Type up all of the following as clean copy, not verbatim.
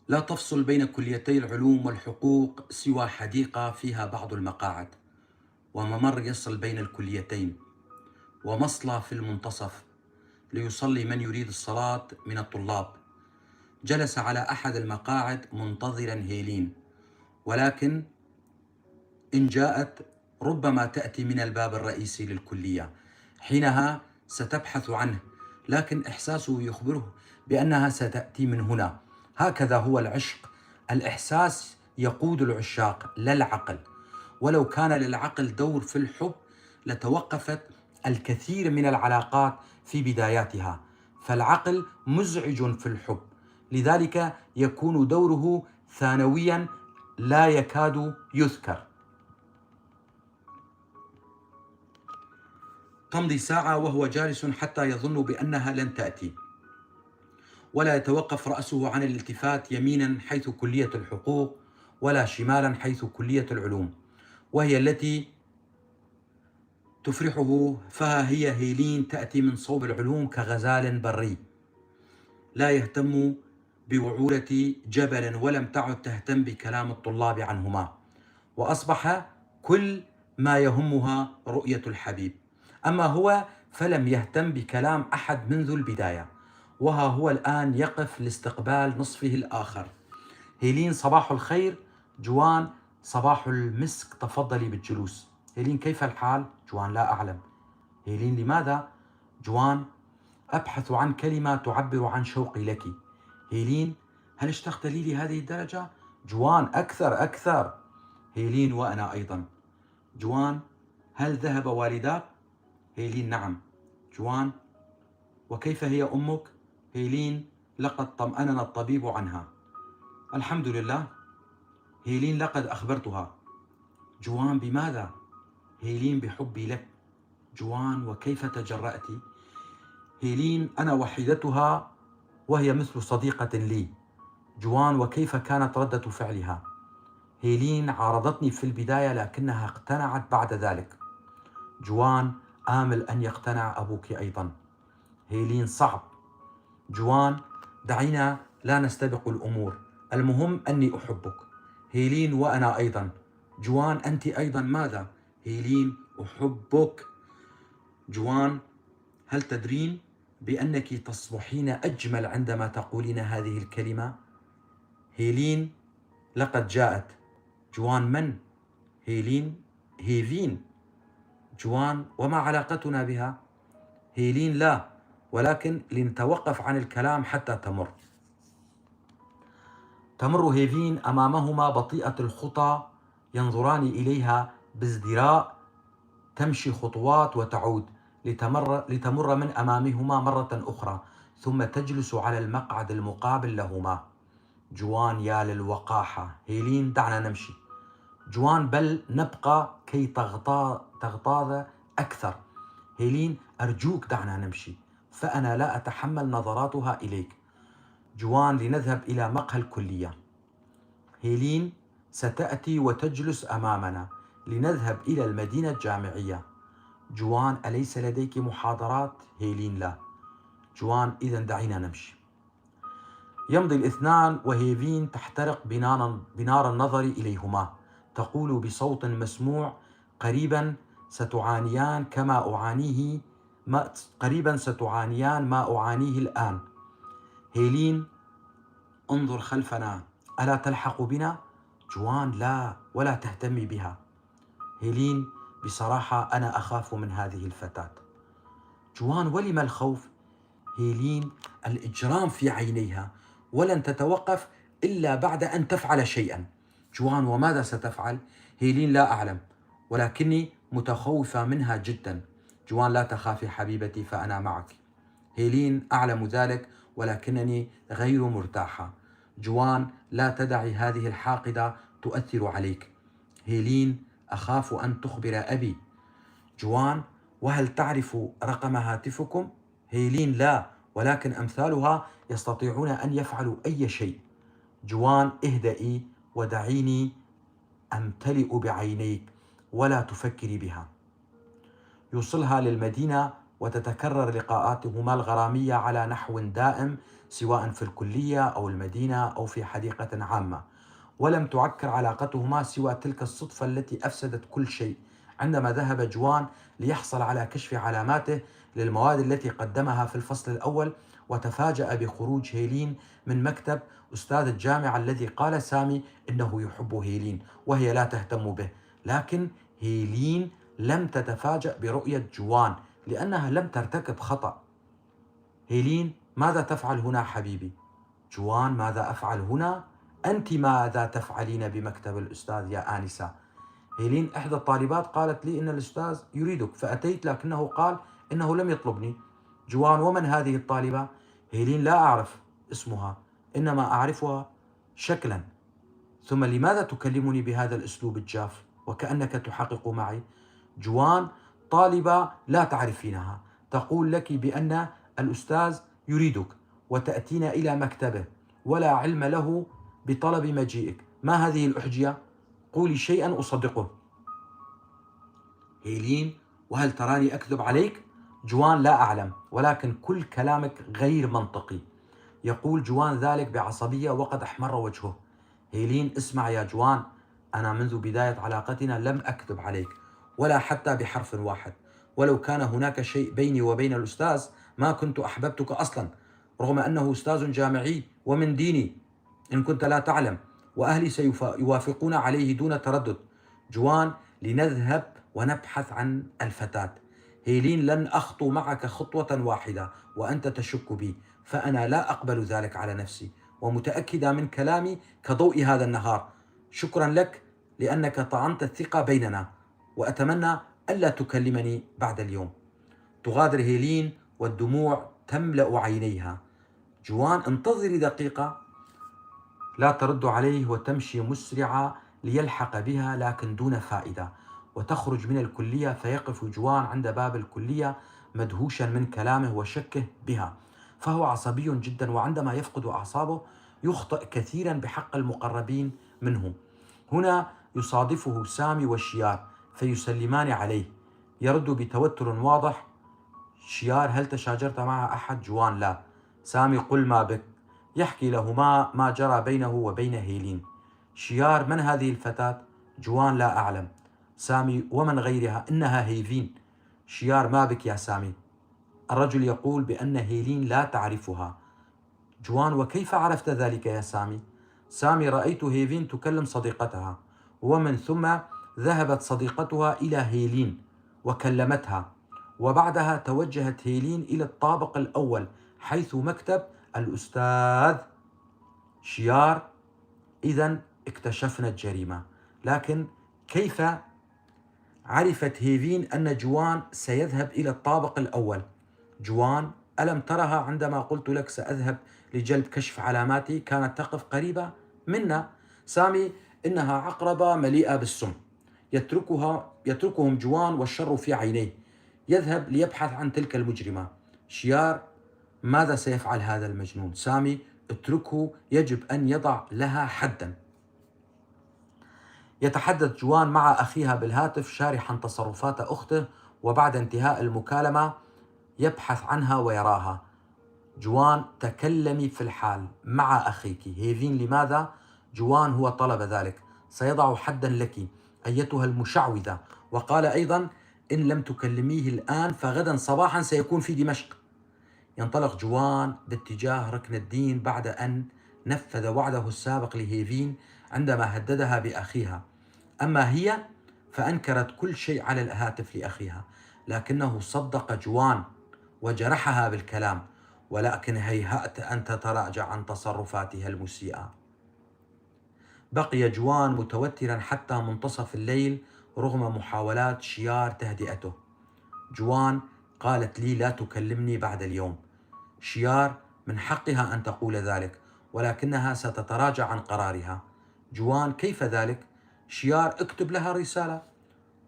لا تفصل بين كليتي العلوم والحقوق سوى حديقة فيها بعض المقاعد، وممر يصل بين الكليتين، ومصلى في المنتصف ليصلي من يريد الصلاة من الطلاب. جلس على أحد المقاعد منتظرا هيلين، ولكن إن جاءت ربما تأتي من الباب الرئيسي للكلية. حينها ستبحث عنه، لكن إحساسه يخبره بأنها ستأتي من هنا. هكذا هو العشق، الإحساس يقود العشاق لا العقل. ولو كان للعقل دور في الحب لتوقفت الكثير من العلاقات في بداياتها، فالعقل مزعج في الحب، لذلك يكون دوره ثانويا لا يكاد يذكر. تمضي ساعة وهو جالس حتى يظن بأنها لن تأتي، ولا يتوقف رأسه عن الالتفات يمينا حيث كلية الحقوق، ولا شمالا حيث كلية العلوم، وهي التي تفرحه. فها هي هيلين تأتي من صوب العلوم كغزال بري، لا يهتم بوعورة جبل، ولم تعد تهتم بكلام الطلاب عنهما، وأصبح كل ما يهمها رؤية الحبيب. أما هو فلم يهتم بكلام أحد منذ البداية، وها هو الآن يقف لاستقبال نصفه الآخر. هيلين صباح الخير. جوان صباح المسك، تفضلي بالجلوس. هيلين كيف الحال؟ جوان لا أعلم. هيلين لماذا؟ جوان أبحث عن كلمة تعبر عن شوقي لك. هيلين هل اشتقت لي لهذه الدرجة؟ جوان أكثر أكثر. هيلين وأنا أيضا. جوان هل ذهب والداك؟ هيلين نعم. جوان وكيف هي أمك؟ هيلين لقد طمأننا الطبيب عنها. الحمد لله. هيلين لقد أخبرتها. جوان بماذا؟ هيلين بحبي لك. جوان وكيف تجرأت؟ هيلين أنا وحيدتها وهي مثل صديقة لي. جوان وكيف كانت ردة فعلها؟ هيلين عارضتني في البداية لكنها اقتنعت بعد ذلك. جوان آمل أن يقتنع أبوك أيضا. هيلين صعب. جوان دعينا لا نستبق الأمور، المهم أني أحبك. هيلين وأنا أيضا. جوان أنت أيضا ماذا؟ هيلين أحبك. جوان هل تدرين بأنك تصبحين أجمل عندما تقولين هذه الكلمة؟ هيلين لقد جاءت. جوان من؟ هيلين هيفين. جوان وما علاقتنا بها؟ هيلين لا، ولكن لنتوقف عن الكلام حتى تمر. تمر هيفين أمامهما بطيئة الخطى، ينظران إليها بازدراء، تمشي خطوات وتعود لتمر من أمامهما مرة أخرى، ثم تجلس على المقعد المقابل لهما. جوان يا للوقاحة. هيلين دعنا نمشي. جوان بل نبقى كي تغتاظ أكثر. هيلين أرجوك دعنا نمشي، فأنا لا أتحمل نظراتها إليك. جوان لنذهب إلى مقهى الكلية. هيلين ستأتي وتجلس أمامنا لنذهب إلى المدينة الجامعية. جوان أليس لديك محاضرات؟ هيلين لا. جوان إذن دعينا نمشي. يمضي الاثنان وهيفين تحترق بنار النظر إليهما، تقول بصوت مسموع: قريبا ستعانيان ما أعانيه الآن. هيلين انظر خلفنا، ألا تلحق بنا؟ جوان لا، ولا تهتمي بها. هيلين بصراحة أنا أخاف من هذه الفتاة. جوان ولم الخوف؟ هيلين الإجرام في عينيها، ولن تتوقف إلا بعد أن تفعل شيئا. جوان وماذا ستفعل؟ هيلين لا أعلم، ولكني متخوفة منها جدا. جوان لا تخافي حبيبتي، فأنا معك. هيلين أعلم ذلك، ولكنني غير مرتاحة. جوان لا تدعي هذه الحاقدة تؤثر عليك. هيلين أخاف أن تخبر أبي. جوان وهل تعرف رقم هاتفكم؟ هيلين لا، ولكن أمثالها يستطيعون أن يفعلوا أي شيء. جوان اهدئي ودعيني أمتلئ بعينيك، ولا تفكري بها. يوصلها للمدينة وتتكرر لقاءاتهما الغرامية على نحو دائم، سواء في الكلية أو المدينة أو في حديقة عامة. ولم تعكر علاقتهما سوى تلك الصدفة التي أفسدت كل شيء، عندما ذهب جوان ليحصل على كشف علاماته للمواد التي قدمها في الفصل الأول، وتفاجأ بخروج هيلين من مكتب أستاذ الجامعة الذي قال سامي إنه يحب هيلين وهي لا تهتم به. لكن هيلين لم تتفاجأ برؤية جوان لأنها لم ترتكب خطأ. هيلين: ماذا تفعل هنا حبيبي؟ جوان: ماذا أفعل هنا؟ أنت ماذا تفعلين بمكتب الأستاذ يا آنسة؟ هيلين: إحدى الطالبات قالت لي إن الأستاذ يريدك فأتيت، لكنه قال إنه لم يطلبني. جوان: ومن هذه الطالبة؟ هيلين: لا أعرف اسمها، إنما أعرفها شكلا. ثم لماذا تكلمني بهذا الأسلوب الجاف وكأنك تحقق معي؟ جوان: طالبة لا تعرفينها، تقول لك بأن الأستاذ يريدك وتأتين إلى مكتبه ولا علم له بطلب مجيئك. ما هذه الأحجية؟ قولي شيئا أصدقه. هيلين: وهل تراني أكذب عليك؟ جوان: لا أعلم، ولكن كل كلامك غير منطقي. يقول جوان ذلك بعصبية وقد أحمر وجهه. هيلين: اسمع يا جوان، أنا منذ بداية علاقتنا لم أكذب عليك ولا حتى بحرف واحد، ولو كان هناك شيء بيني وبين الأستاذ ما كنت أحببتك أصلا، رغم أنه أستاذ جامعي ومن ديني إن كنت لا تعلم، وأهلي سيوافقون عليه دون تردد. جوان: لنذهب ونبحث عن الفتاة. هيلين: لن أخطو معك خطوة واحدة وأنت تشك بي، فأنا لا أقبل ذلك على نفسي، ومتأكدة من كلامي كضوء هذا النهار. شكرا لك لأنك طعنت الثقة بيننا، وأتمنى ألا تكلمني بعد اليوم. تغادر هيلين والدموع تملأ عينيها. جوان: انتظري دقيقة. لا ترد عليه وتمشي مسرعة ليلحق بها، لكن دون فائدة. وتخرج من الكلية، فيقف جوان عند باب الكلية مدهوشا من كلامه وشكه بها، فهو عصبي جدا، وعندما يفقد أعصابه يخطئ كثيرا بحق المقربين منه. هنا يصادفه سامي وشيار فيسلمان عليه. يرد بتوتر واضح: شيار: هل تشاجرت مع أحد؟ جوان: لا. سامي: قل ما بك. يحكي لهما ما جرى بينه وبين هيلين. شيار: من هذه الفتاة؟ جوان: لا أعلم. سامي: ومن غيرها؟ إنها هيفين. شيار: ما بك يا سامي؟ الرجل يقول بأن هيلين لا تعرفها. جوان: وكيف عرفت ذلك يا سامي؟ سامي: رأيت هيفين تكلم صديقتها، ومن ثم ذهبت صديقتها إلى هيلين وكلمتها، وبعدها توجهت هيلين إلى الطابق الأول حيث مكتب الأستاذ. شيار: إذن اكتشفنا الجريمة. لكن كيف عرفت هيفين أن جوان سيذهب إلى الطابق الأول؟ جوان: ألم ترها عندما قلت لك سأذهب لجلب كشف علاماتي؟ كانت تقف قريبة منا. سامي: إنها عقربة مليئة بالسم. يتركهم جوان والشر في عينيه، يذهب ليبحث عن تلك المجرمة. شيار: ماذا سيفعل هذا المجنون؟ سامي: اتركه، يجب أن يضع لها حدا. يتحدث جوان مع أخيها بالهاتف شارحا تصرفات أخته، وبعد انتهاء المكالمة يبحث عنها ويراها. جوان: تكلمي في الحال مع أخيك. هيفين: لماذا؟ جوان: هو طلب ذلك، سيضع حدا لك أيتها المشعوذة، وقال أيضا إن لم تكلميه الآن فغدا صباحا سيكون في دمشق. ينطلق جوان باتجاه ركن الدين بعد أن نفذ وعده السابق لهيفين عندما هددها بأخيها. أما هي فأنكرت كل شيء على الهاتف لأخيها، لكنه صدق جوان وجرحها بالكلام، ولكن هيهأت أن تتراجع عن تصرفاتها المسيئة. بقي جوان متوترا حتى منتصف الليل رغم محاولات شيار تهدئته. جوان: قالت لي لا تكلمني بعد اليوم. شيار: من حقها أن تقول ذلك، ولكنها ستتراجع عن قرارها. جوان: كيف ذلك؟ شيار: اكتب لها رسالة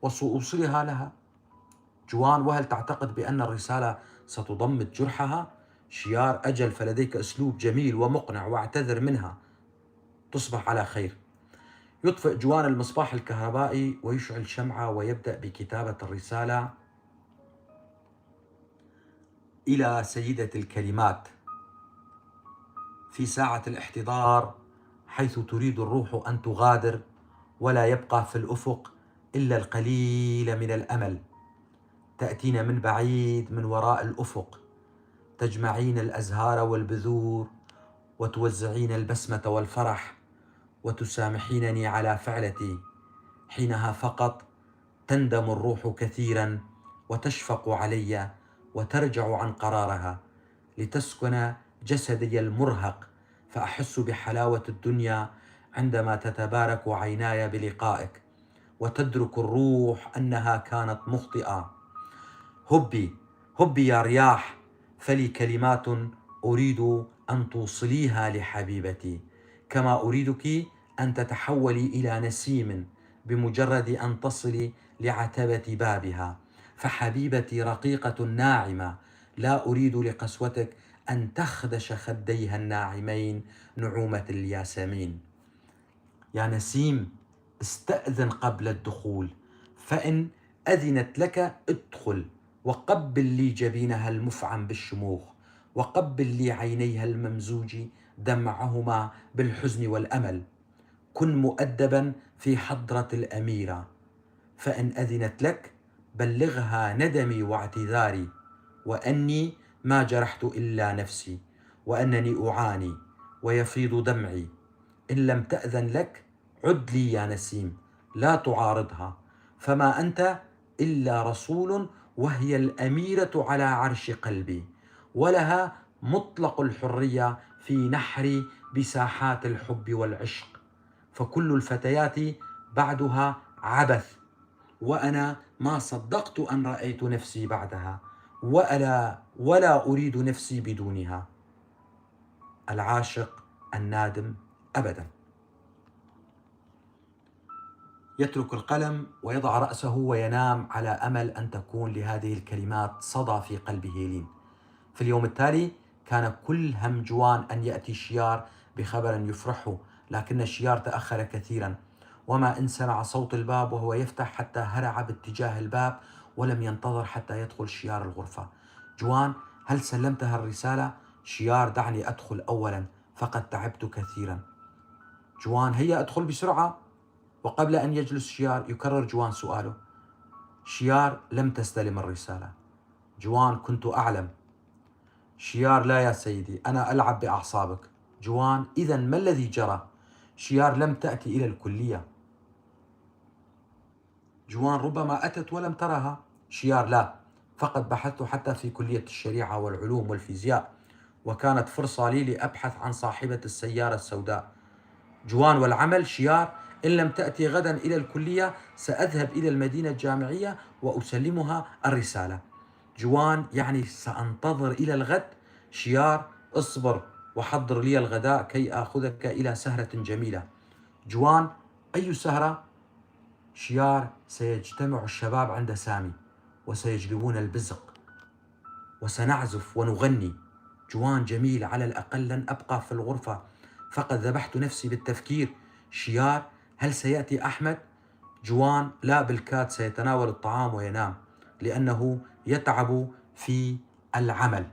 وسأوصلها لها. جوان: وهل تعتقد بأن الرسالة ستضمد جرحها؟ شيار: أجل، فلديك أسلوب جميل ومقنع، واعتذر منها. تصبح على خير. يطفئ جوان المصباح الكهربائي ويشعل شمعة ويبدأ بكتابة الرسالة. إلى سيدة الكلمات في ساعة الاحتضار، حيث تريد الروح أن تغادر ولا يبقى في الأفق إلا القليل من الأمل. تأتين من بعيد من وراء الأفق، تجمعين الأزهار والبذور وتوزعين البسمة والفرح وتسامحينني على فعلتي. حينها فقط تندم الروح كثيرا وتشفق علي وترجع عن قرارها لتسكن جسدي المرهق، فأحس بحلاوة الدنيا عندما تتبارك عيناي بلقائك وتدرك الروح أنها كانت مخطئة. هبي يا رياح، فلي كلمات أريد أن توصليها لحبيبتي، كما أريدك أن تتحولي إلى نسيم بمجرد أن تصلي لعتبة بابها. فحبيبتي رقيقة ناعمة، لا أريد لقسوتك أن تخدش خديها الناعمين نعومة الياسمين. يا نسيم، استأذن قبل الدخول، فإن أذنت لك ادخل، وقبل لي جبينها المفعم بالشموخ، وقبل لي عينيها الممزوج دمعهما بالحزن والأمل. كن مؤدبا في حضرة الأميرة، فإن أذنت لك بلغها ندمي واعتذاري، وأني ما جرحت إلا نفسي، وأنني أعاني ويفيض دمعي. إن لم تأذن لك عد لي يا نسيم، لا تعارضها، فما أنت إلا رسول، وهي الأميرة على عرش قلبي، ولها مطلق الحرية في نحري بساحات الحب والعشق. فكل الفتيات بعدها عبث، وأنا ما صدقت أن رأيت نفسي بعدها، ولا أريد نفسي بدونها. العاشق النادم أبدا. يترك القلم ويضع رأسه وينام على أمل أن تكون لهذه الكلمات صدى في قلب هيلين. في اليوم التالي كان كل هم جوان أن يأتي شيار بخبر يفرحه، لكن شيار تأخر كثيرا، وما إن سمع صوت الباب وهو يفتح حتى هرع باتجاه الباب، ولم ينتظر حتى يدخل شيار الغرفة. جوان، هل سلمتها الرسالة؟ شيار، دعني أدخل أولا، فقد تعبت كثيرا. جوان، هيا أدخل بسرعة. وقبل أن يجلس شيار يكرر جوان سؤاله. شيار، لم تستلم الرسالة. جوان، كنت أعلم. شيار، لا يا سيدي، أنا ألعب بأعصابك. جوان، إذن ما الذي جرى؟ شيار، لم تأتي إلى الكلية. جوان، ربما أتت ولم ترها. شيار، لا، فقد بحثت حتى في كلية الشريعة والعلوم والفيزياء، وكانت فرصة لي لأبحث عن صاحبة السيارة السوداء. جوان، والعمل؟ شيار، إن لم تأتي غدا إلى الكلية سأذهب إلى المدينة الجامعية وأسلمها الرسالة. جوان، يعني سأنتظر إلى الغد؟ شيار، اصبر وحضر لي الغداء كي آخذك إلى سهرة جميلة. جوان، أي سهرة؟ شيار، سيجتمع الشباب عند سامي وسيجلبون البزق وسنعزف ونغني. جوان، جميل، على الأقل لن أبقى في الغرفة، فقد ذبحت نفسي بالتفكير. شيار، هل سيأتي أحمد؟ جوان، لا، بالكاد سيتناول الطعام وينام، لأنه يتعب في العمل.